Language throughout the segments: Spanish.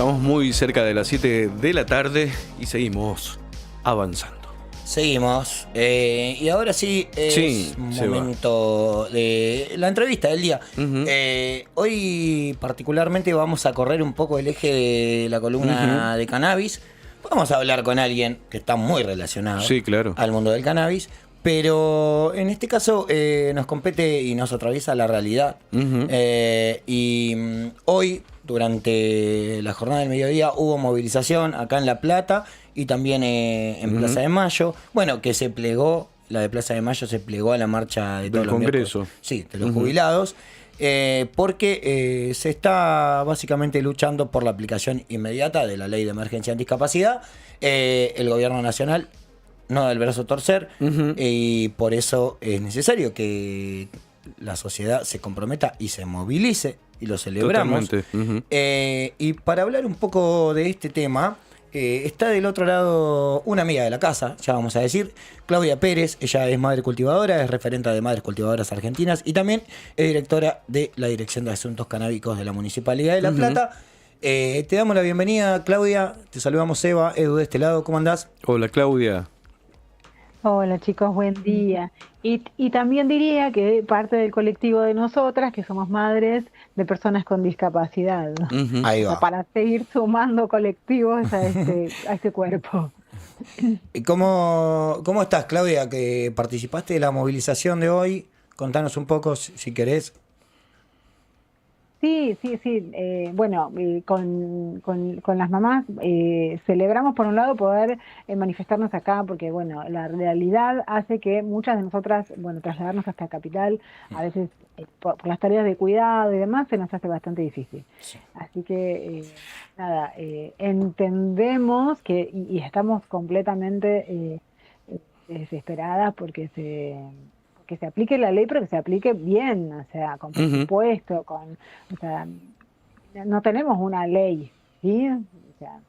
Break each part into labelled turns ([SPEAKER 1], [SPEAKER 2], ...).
[SPEAKER 1] estamos muy cerca de las 7 de la tarde y seguimos avanzando.
[SPEAKER 2] Seguimos. Y ahora sí es momento de la entrevista del día. Hoy particularmente vamos a correr un poco el eje de la columna de cannabis. Vamos a hablar con alguien que está muy relacionado al mundo del cannabis. Pero en este caso nos compete y nos atraviesa la realidad. Hoy, durante la jornada del mediodía, hubo movilización acá en La Plata y también en Plaza de Mayo. Bueno, que se plegó, la de Plaza de Mayo se plegó a la marcha de todos los
[SPEAKER 1] Congreso.
[SPEAKER 2] Sí, de los jubilados. Porque se está básicamente luchando por la aplicación inmediata de la ley de emergencia en discapacidad. El gobierno nacional no da el brazo a torcer, y por eso es necesario que la sociedad se comprometa y se movilice, y lo celebramos. Y para hablar un poco de este tema, está del otro lado una amiga de la casa, ya vamos a decir, Claudia Pérez. Ella es madre cultivadora, es referente de Madres Cultivadoras Argentinas y también es directora de la Dirección de Asuntos Canábicos de la Municipalidad de La Plata. Te damos la bienvenida, Claudia. Te saludamos, Eva, Edu de este lado. ¿Cómo andás?
[SPEAKER 1] Hola, Claudia.
[SPEAKER 3] Hola chicos, buen día. Y también diría que parte del colectivo de nosotras, que somos madres de personas con discapacidad, ¿no?
[SPEAKER 2] Ahí
[SPEAKER 3] O sea,
[SPEAKER 2] va.
[SPEAKER 3] para seguir sumando colectivos a este cuerpo.
[SPEAKER 2] ¿Cómo estás, Claudia? Que participaste de la movilización de hoy. Contanos un poco, si querés.
[SPEAKER 3] Sí. Bueno, con las mamás celebramos por un lado poder manifestarnos acá, porque bueno, la realidad hace que muchas de nosotras, bueno, trasladarnos hasta Capital, a veces por las tareas de cuidado y demás, se nos hace bastante difícil.
[SPEAKER 2] Sí.
[SPEAKER 3] Así que, entendemos que, y estamos completamente desesperadas porque se aplique la ley, pero que se aplique bien, o sea, con presupuesto, o sea, no tenemos una ley, ¿sí? O sea,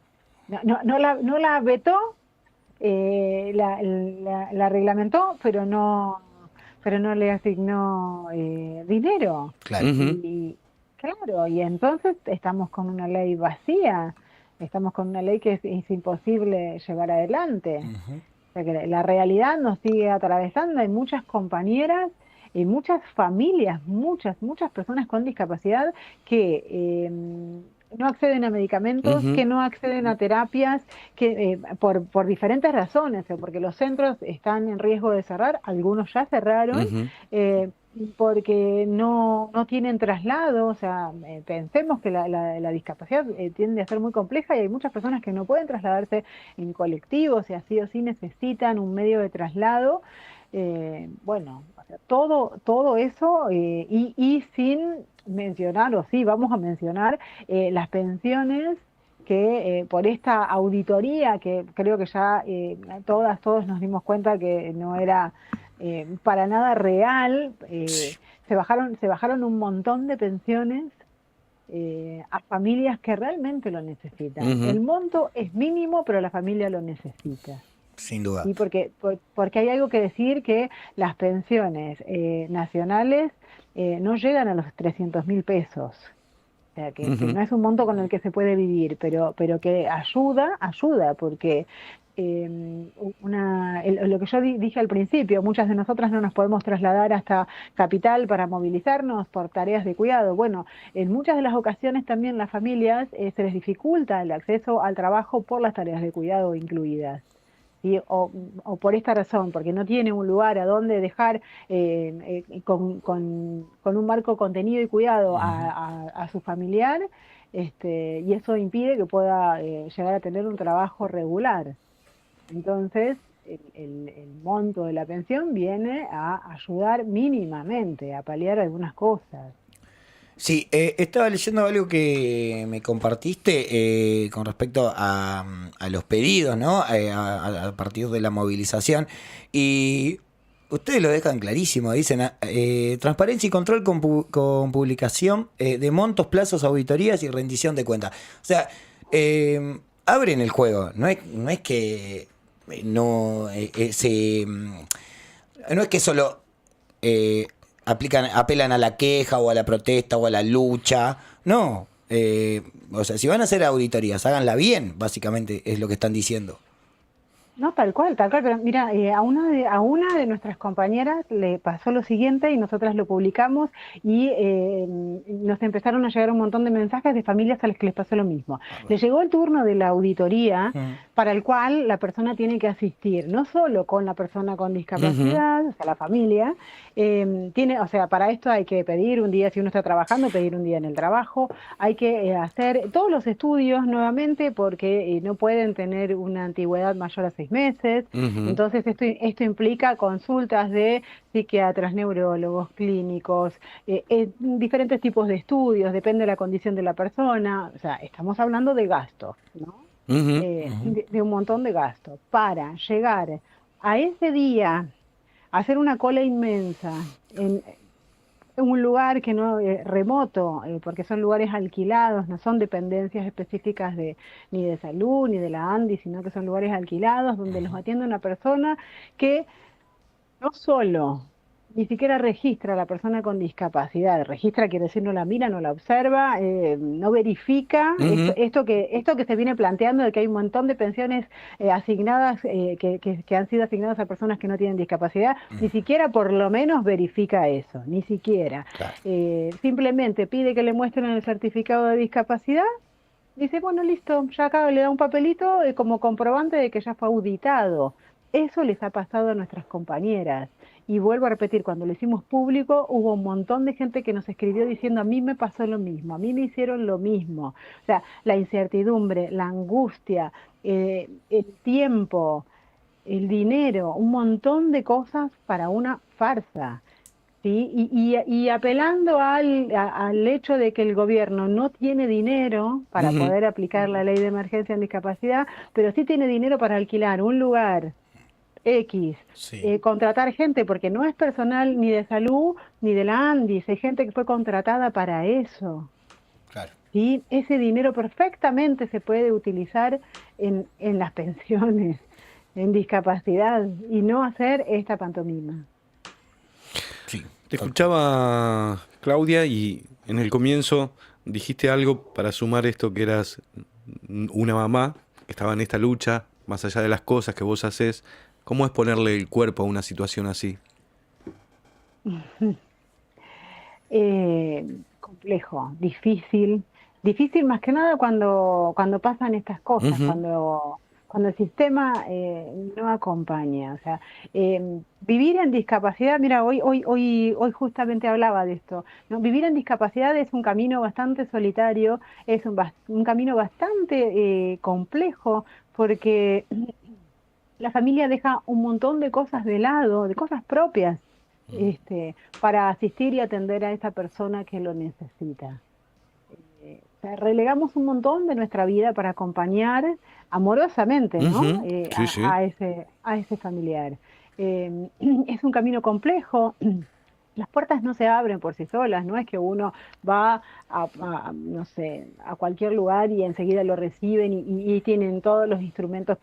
[SPEAKER 3] no la vetó, la reglamentó, pero no le asignó dinero.
[SPEAKER 2] Claro.
[SPEAKER 3] Claro, y entonces estamos con una ley vacía, estamos con una ley que es imposible llevar adelante. O sea que la realidad nos sigue atravesando. Hay muchas compañeras y muchas familias, muchas personas con discapacidad que no acceden a medicamentos, que no acceden a terapias, que por diferentes razones, o porque los centros están en riesgo de cerrar, algunos ya cerraron, porque no tienen traslado. O sea, pensemos que la discapacidad tiende a ser muy compleja y hay muchas personas que no pueden trasladarse en colectivo, o sea, sí o sí necesitan un medio de traslado. Bueno, o sea, todo eso, y sin mencionar, o sí, vamos a mencionar las pensiones que por esta auditoría, que creo que ya todos nos dimos cuenta que no era para nada real, se bajaron un montón de pensiones a familias que realmente lo necesitan. El monto es mínimo, pero la familia lo necesita.
[SPEAKER 2] Sin duda.
[SPEAKER 3] Sí, porque hay algo que decir, que las pensiones nacionales no llegan a los 300.000 pesos. O sea, que no es un monto con el que se puede vivir, pero que ayuda, porque lo que yo dije al principio, muchas de nosotras no nos podemos trasladar hasta Capital para movilizarnos por tareas de cuidado. Bueno, en muchas de las ocasiones también las familias se les dificulta el acceso al trabajo por las tareas de cuidado incluidas. ¿Sí? O por esta razón, porque no tiene un lugar a donde dejar con un marco contenido y cuidado a su familiar, y eso impide que pueda llegar a tener un trabajo regular. Entonces, el monto de la pensión viene a ayudar mínimamente, a paliar algunas cosas.
[SPEAKER 2] Sí, estaba leyendo algo que me compartiste con respecto a los pedidos, ¿no? A partir de la movilización. Y ustedes lo dejan clarísimo, dicen transparencia y control con publicación de montos, plazos, auditorías y rendición de cuentas. O sea, abren el juego, no es que no es que solo apelan a la queja o a la protesta o a la lucha. No, O sea, si van a hacer auditorías, háganla bien, básicamente es lo que están diciendo.
[SPEAKER 3] No, tal cual, pero mira, a una de nuestras compañeras le pasó lo siguiente y nosotras lo publicamos y nos empezaron a llegar un montón de mensajes de familias a las que les pasó lo mismo. Le llegó el turno de la auditoría para el cual la persona tiene que asistir, no solo con la persona con discapacidad, o sea, la familia, o sea, para esto hay que pedir un día, si uno está trabajando, pedir un día en el trabajo, hay que hacer todos los estudios nuevamente porque no pueden tener una antigüedad mayor a 6 meses. Entonces esto implica consultas de psiquiatras, neurólogos, clínicos, diferentes tipos de estudios, depende de la condición de la persona. O sea, estamos hablando de gastos, ¿no? De un montón de gastos para llegar a ese día, hacer una cola inmensa en un lugar que no remoto, porque son lugares alquilados, no son dependencias específicas ni de salud ni de la ANDI, sino que son lugares alquilados donde los atiende una persona que no solo ni siquiera registra a la persona con discapacidad. Registra quiere decir no la mira, no la observa, no verifica esto que se viene planteando de que hay un montón de pensiones asignadas que han sido asignadas a personas que no tienen discapacidad. Ni siquiera por lo menos verifica eso, ni siquiera.
[SPEAKER 2] Claro.
[SPEAKER 3] Simplemente pide que le muestren el certificado de discapacidad. Dice, bueno, listo, ya acá le da un papelito como comprobante de que ya fue auditado. Eso les ha pasado a nuestras compañeras. Y vuelvo a repetir, cuando lo hicimos público, hubo un montón de gente que nos escribió diciendo, a mí me pasó lo mismo, a mí me hicieron lo mismo. O sea, la incertidumbre, la angustia, el tiempo, el dinero, un montón de cosas para una farsa. ¿Sí? Y apelando al hecho de que el gobierno no tiene dinero para poder aplicar la ley de emergencia en discapacidad, pero sí tiene dinero para alquilar un lugar X, contratar gente, porque no es personal ni de salud ni de la ANDIS, hay gente que fue contratada para eso.
[SPEAKER 2] Claro.
[SPEAKER 3] ¿Sí? Ese dinero perfectamente se puede utilizar en las pensiones, en discapacidad, y no hacer esta pantomima.
[SPEAKER 2] Sí.
[SPEAKER 1] Te escuchaba, Claudia, y en el comienzo dijiste algo para sumar esto, que eras una mamá que estaba en esta lucha, más allá de las cosas que vos haces. ¿Cómo es ponerle el cuerpo a una situación así?
[SPEAKER 3] Complejo, difícil más que nada cuando pasan estas cosas, cuando el sistema no acompaña. O sea, vivir en discapacidad, mira, hoy justamente hablaba de esto, ¿no? Vivir en discapacidad es un camino bastante solitario, es un camino bastante complejo, porque la familia deja un montón de cosas de lado, de cosas propias, para asistir y atender a esta persona que lo necesita. O sea, relegamos un montón de nuestra vida para acompañar amorosamente, ¿no?
[SPEAKER 1] Sí.
[SPEAKER 3] A ese familiar. Es un camino complejo. Las puertas no se abren por sí solas, no es que uno va no sé, a cualquier lugar y enseguida lo reciben y tienen todos los instrumentos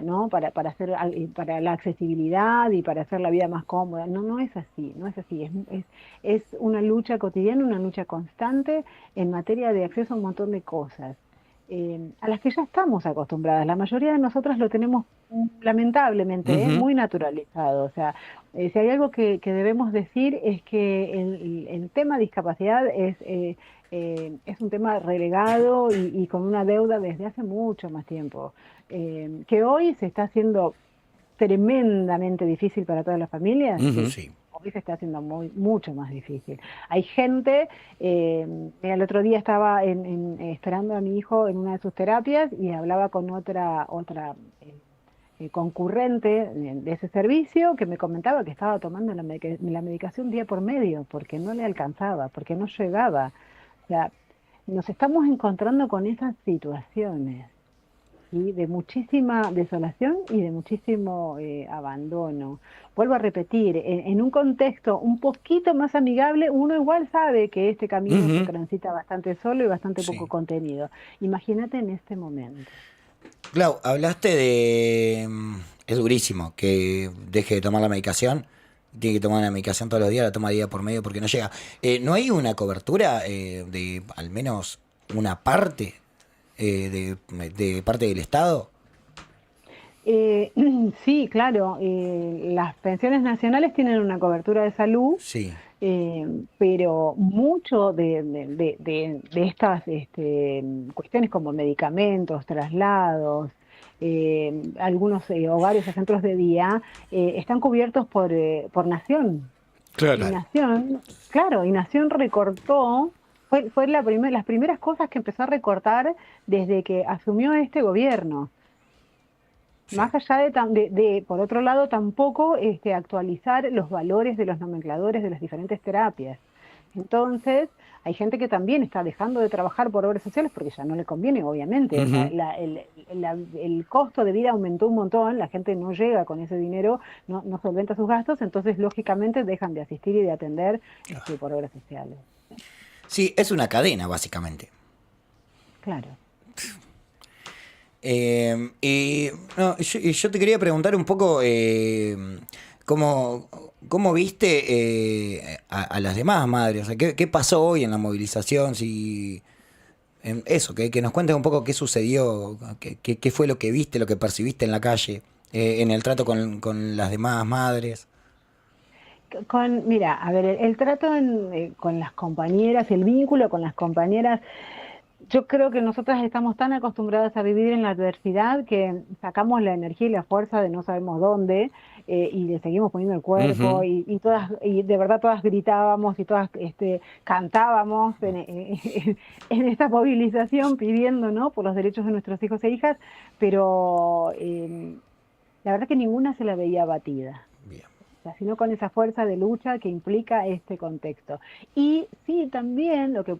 [SPEAKER 3] ¿no? para la accesibilidad y para hacer la vida más cómoda. No es así, no es así. Es una lucha cotidiana, una lucha constante en materia de acceso a un montón de cosas. A las que ya estamos acostumbradas. La mayoría de nosotros lo tenemos lamentablemente muy naturalizado. O sea, si hay algo que debemos decir es que el tema discapacidad es un tema relegado y con una deuda desde hace mucho más tiempo, que hoy se está haciendo tremendamente difícil para todas las familias.
[SPEAKER 2] Sí.
[SPEAKER 3] Hoy se está haciendo mucho más difícil. Hay gente, mira, el otro día estaba esperando a mi hijo en una de sus terapias y hablaba con otra concurrente de ese servicio que me comentaba que estaba tomando la medicación día por medio porque no le alcanzaba, porque no llegaba. O sea, nos estamos encontrando con esas situaciones, ¿sí? De muchísima desolación y de muchísimo abandono. Vuelvo a repetir, en un contexto un poquito más amigable, uno igual sabe que este camino se transita bastante solo y bastante poco contenido. Imagínate en este momento.
[SPEAKER 2] Clau, hablaste de... Es durísimo que deje de tomar la medicación. tiene que tomar una medicación todos los días, la toma día por medio porque no llega. ¿No hay una cobertura de al menos una parte de parte del Estado?
[SPEAKER 3] Eh, sí, claro, las pensiones nacionales tienen una cobertura de salud,
[SPEAKER 2] Sí.
[SPEAKER 3] pero mucho de estas cuestiones como medicamentos, traslados, algunos hogares o centros de día están cubiertos por Nación. Y
[SPEAKER 1] Claro.
[SPEAKER 2] Claro.
[SPEAKER 3] Nación, claro, y Nación recortó, fue las primeras cosas que empezó a recortar desde que asumió este gobierno.
[SPEAKER 2] Sí.
[SPEAKER 3] Más allá por otro lado, tampoco actualizar los valores de los nomencladores de las diferentes terapias. Entonces, hay gente que también está dejando de trabajar por obras sociales porque ya no le conviene, obviamente.
[SPEAKER 1] Ujú.
[SPEAKER 3] El costo de vida aumentó un montón, la gente no llega con ese dinero, no solventa sus gastos, entonces, lógicamente, dejan de asistir y de atender por obras sociales.
[SPEAKER 2] Sí, es una cadena, básicamente.
[SPEAKER 3] Claro.
[SPEAKER 2] Y no, yo te quería preguntar un poco cómo, cómo viste a las demás madres. O sea, qué pasó hoy en la movilización? Si, eso, que nos cuentes un poco qué sucedió, qué fue lo que viste, lo que percibiste en la calle, en el trato con las demás madres.
[SPEAKER 3] Mira, a ver, el trato con las compañeras, el vínculo con las compañeras. Yo creo que nosotras estamos tan acostumbradas a vivir en la adversidad que sacamos la energía y la fuerza de no sabemos dónde y le seguimos poniendo el cuerpo
[SPEAKER 1] Ujú.
[SPEAKER 3] y todas y de verdad todas gritábamos y todas cantábamos en esta movilización pidiendo, ¿no?, por los derechos de nuestros hijos e hijas, pero la verdad que ninguna se la veía abatida,
[SPEAKER 2] Bien.
[SPEAKER 3] sea, sino con esa fuerza de lucha que implica este contexto. Y sí, también lo que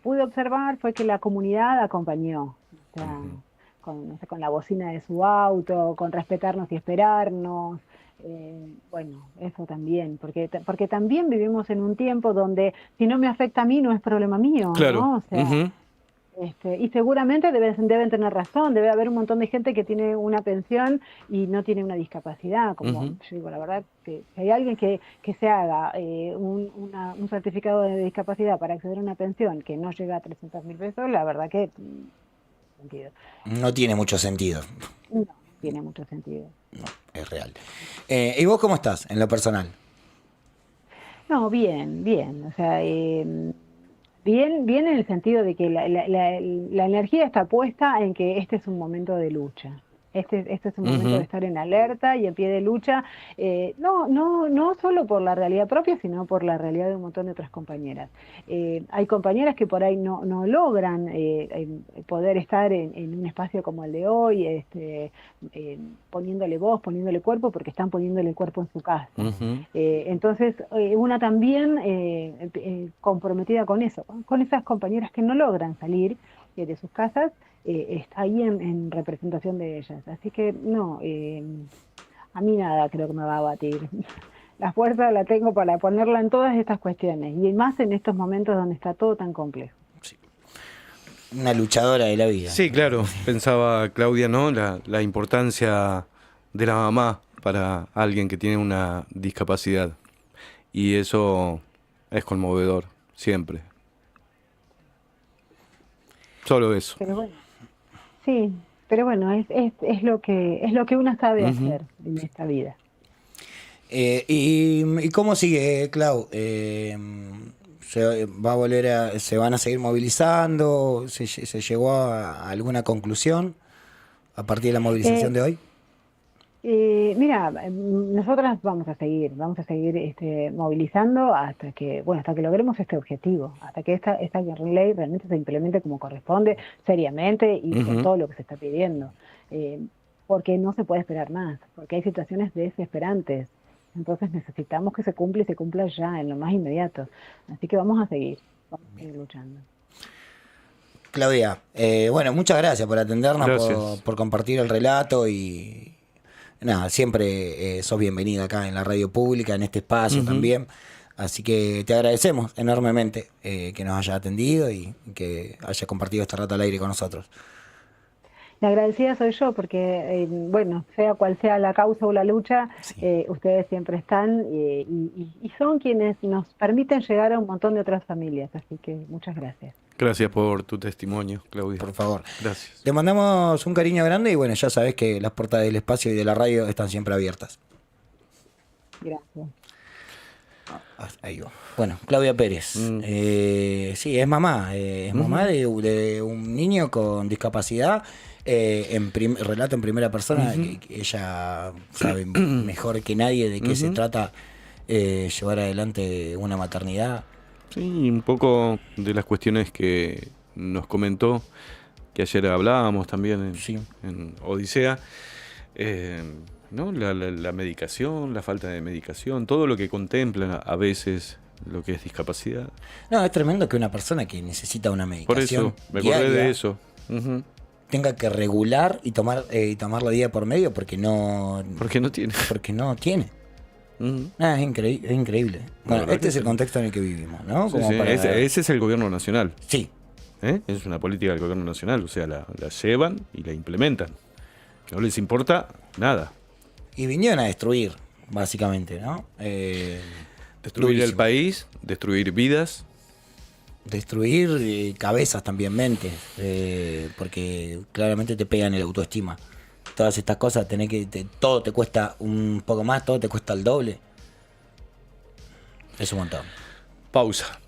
[SPEAKER 3] pude observar fue que la comunidad acompañó, o sea,
[SPEAKER 1] Ujú.
[SPEAKER 3] no sé, con la bocina de su auto, con respetarnos y esperarnos. Bueno, eso también, porque también vivimos en un tiempo donde si no me afecta a mí no es problema mío,
[SPEAKER 1] Claro.
[SPEAKER 3] ¿no? O sea,
[SPEAKER 1] Ujú.
[SPEAKER 3] y seguramente deben tener razón, debe haber un montón de gente que tiene una pensión y no tiene una discapacidad, como
[SPEAKER 1] Ujú.
[SPEAKER 3] yo digo, la verdad, que si hay alguien que se haga un certificado de discapacidad para acceder a una pensión que no llega a 300.000 pesos, la verdad que sentido.
[SPEAKER 2] No tiene mucho sentido,
[SPEAKER 3] No tiene mucho sentido.
[SPEAKER 2] es real. ¿Y vos cómo estás en lo personal?
[SPEAKER 3] No, bien, bien, o sea, bien, bien en el sentido de que la energía está puesta en que este es un momento de lucha. Este es un momento de
[SPEAKER 1] Ujú.
[SPEAKER 3] estar en alerta y en pie de lucha, no solo por la realidad propia, sino por la realidad de un montón de otras compañeras. Hay compañeras que por ahí no logran poder estar en un espacio como el de hoy, poniéndole voz, poniéndole cuerpo, porque están poniéndole el cuerpo en su casa.
[SPEAKER 1] Ujú.
[SPEAKER 3] Entonces, una también comprometida con eso, con esas compañeras que no logran salir de sus casas, está ahí en representación de ellas. Así que no, a mí nada creo que me va a batir. La fuerza la tengo para ponerla en todas estas cuestiones, y más en estos momentos donde está todo tan complejo.
[SPEAKER 2] Una luchadora de la vida.
[SPEAKER 1] Sí, claro, pensaba Claudia, ¿no? La importancia de la mamá para alguien que tiene una discapacidad. Y eso es conmovedor, siempre. Solo eso.
[SPEAKER 3] Pero bueno, sí, pero bueno, es lo que uno sabe
[SPEAKER 1] Ujú.
[SPEAKER 3] hacer en esta vida.
[SPEAKER 2] ¿Y cómo sigue, Clau? ¿Va a volver se van a seguir movilizando? ¿Se llegó a alguna conclusión a partir de la movilización
[SPEAKER 3] Eh,
[SPEAKER 2] de hoy?
[SPEAKER 3] Mira, nosotras vamos a seguir movilizando hasta que logremos este objetivo, hasta que esta ley realmente se implemente como corresponde, seriamente y con
[SPEAKER 1] Ujú.
[SPEAKER 3] todo lo que se está pidiendo. Eh, Porque no se puede esperar más, porque hay situaciones desesperantes. Entonces necesitamos que se cumpla y se cumpla ya, en lo más inmediato. Así que vamos a seguir luchando.
[SPEAKER 2] Claudia, bueno, muchas gracias por atendernos,
[SPEAKER 1] Gracias.
[SPEAKER 2] por compartir el relato y nada, siempre sos bienvenida acá en la radio pública, en este espacio
[SPEAKER 1] Ujú.
[SPEAKER 2] también. Así que te agradecemos enormemente que nos haya atendido y que haya compartido este rato al aire con nosotros.
[SPEAKER 3] La agradecida soy yo porque, bueno, sea cual sea la causa o la lucha,
[SPEAKER 2] Sí.
[SPEAKER 3] ustedes siempre están y son quienes nos permiten llegar a un montón de otras familias. Así que muchas gracias.
[SPEAKER 1] Gracias por tu testimonio, Claudia.
[SPEAKER 2] Por favor.
[SPEAKER 1] Gracias.
[SPEAKER 2] Te mandamos un cariño grande y bueno, ya sabes que las puertas del espacio y de la radio están siempre abiertas.
[SPEAKER 3] Gracias.
[SPEAKER 2] Ahí va. Bueno, Claudia Pérez. Sí, es mamá. Es mamá de un niño con discapacidad. Relato en primera persona. Que ella sabe mejor que nadie de qué se trata llevar adelante una maternidad.
[SPEAKER 1] Sí, un poco de las cuestiones que nos comentó, que ayer hablábamos también
[SPEAKER 2] Sí.
[SPEAKER 1] en Odisea. ¿No? La medicación, la falta de medicación, todo lo que contempla a veces lo que es discapacidad.
[SPEAKER 2] No, es tremendo que una persona que necesita una
[SPEAKER 1] Por
[SPEAKER 2] medicación
[SPEAKER 1] eso, me acordé
[SPEAKER 2] diaria
[SPEAKER 1] de eso. Ujú.
[SPEAKER 2] tenga que regular y tomarla día por medio porque no
[SPEAKER 1] Porque no tiene.
[SPEAKER 2] tiene.
[SPEAKER 1] Ujú.
[SPEAKER 2] Es increíble. Bueno,
[SPEAKER 1] verdad
[SPEAKER 2] este
[SPEAKER 1] que
[SPEAKER 2] es el
[SPEAKER 1] sí.
[SPEAKER 2] contexto en el que vivimos, ¿no?
[SPEAKER 1] Sí,
[SPEAKER 2] Como
[SPEAKER 1] sí,
[SPEAKER 2] para-
[SPEAKER 1] ese es el gobierno nacional.
[SPEAKER 2] Sí,
[SPEAKER 1] Es una política del gobierno nacional, o sea, la llevan y la implementan. No les importa nada.
[SPEAKER 2] y vinieron a destruir, básicamente, ¿no?
[SPEAKER 1] Destruir el
[SPEAKER 2] Durísimo.
[SPEAKER 1] país, destruir vidas.
[SPEAKER 2] Destruir cabezas también, mentes, porque claramente te pegan el autoestima. Todas estas cosas, todo te cuesta un poco más, todo te cuesta el doble. Es un montón.
[SPEAKER 1] Pausa.